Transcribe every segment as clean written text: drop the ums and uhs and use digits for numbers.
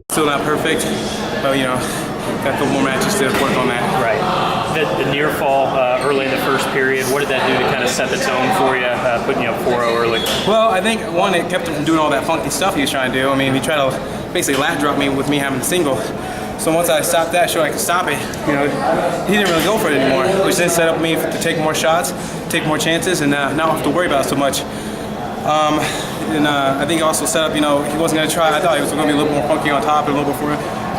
Still not perfect, but got a couple more matches to work on that. Right. The near fall early in the first period, what did that do to kind of set the tone for you, putting you up 4-0 early? Well, I think one, it kept him from doing all that funky stuff he was trying to do. I mean, he tried to basically lat drop me with me having a single. So once I stopped that, showed I could stop it, he didn't really go for it anymore, which then set up me to take more shots, take more chances, and not have to worry about it so much. I think it also set up, he wasn't going to try. I thought he was going to be a little more funky on top and a little bit more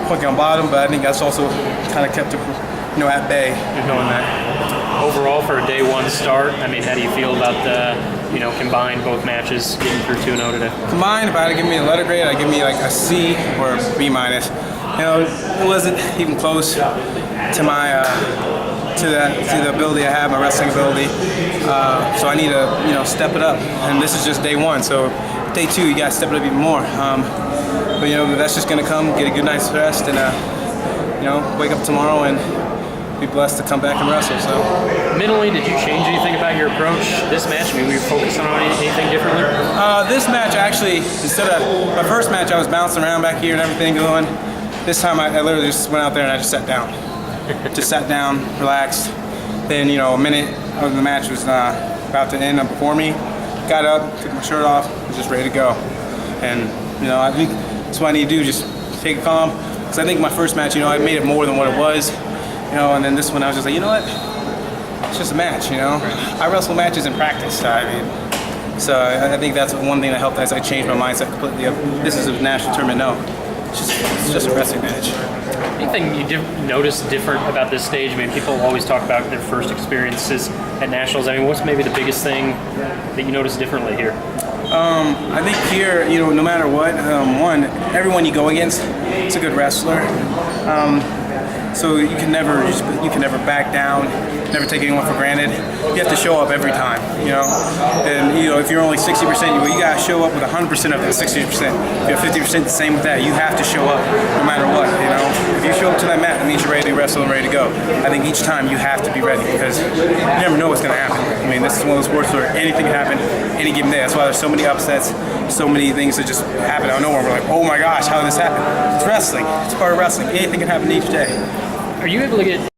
funky on bottom, but I think that's also kind of kept him, at bay knowing that. Overall, for a day one start, I mean, how do you feel about the, combined both matches, getting through 2-0 today? Combined, if I had to give me a letter grade, I'd give me like a C or a B minus. It wasn't even close to my to the ability I have, my wrestling ability. So I need to step it up. And this is just day one. So day two, you got to step it up even more. But that's just gonna come. Get a good night's rest, and wake up tomorrow and be blessed to come back and wrestle. So mentally, did you change anything about your approach this match? I mean, were you focusing on anything differently? This match actually, instead of my first match, I was bouncing around back here and everything going. This time I literally just went out there and I just sat down. Just sat down, relaxed. Then, a minute of the match was about to end before me. Got up, took my shirt off, was just ready to go. And, I think that's what I need to do, just take it calm. Because I think my first match, I made it more than what it was. And then this one I was just like, you know what? It's just a match, I wrestle matches in practice, so I think that's one thing that helped as I changed my mindset completely. This is a national tournament, no. It's just a wrestling match. Anything you notice different about this stage? I mean, people always talk about their first experiences at nationals. I mean, what's maybe the biggest thing that you notice differently here? I think here, no matter what, one, everyone you go against is a good wrestler. So you can never back down, never take anyone for granted. You have to show up every time, And if you're only 60%, you got to show up with 100% of that 60%. If you're 50% the same with that, you have to show up no matter what, If you show up to that mat, that means you're ready to wrestle and ready to go. I think each time you have to be ready because you never know what's going to happen. I mean, this is one of those sports where anything can happen any given day. That's why there's so many upsets, so many things that just happen out of nowhere. We're like, oh my gosh, how did this happen? It's wrestling. It's part of wrestling. Anything can happen each day. Are you able to get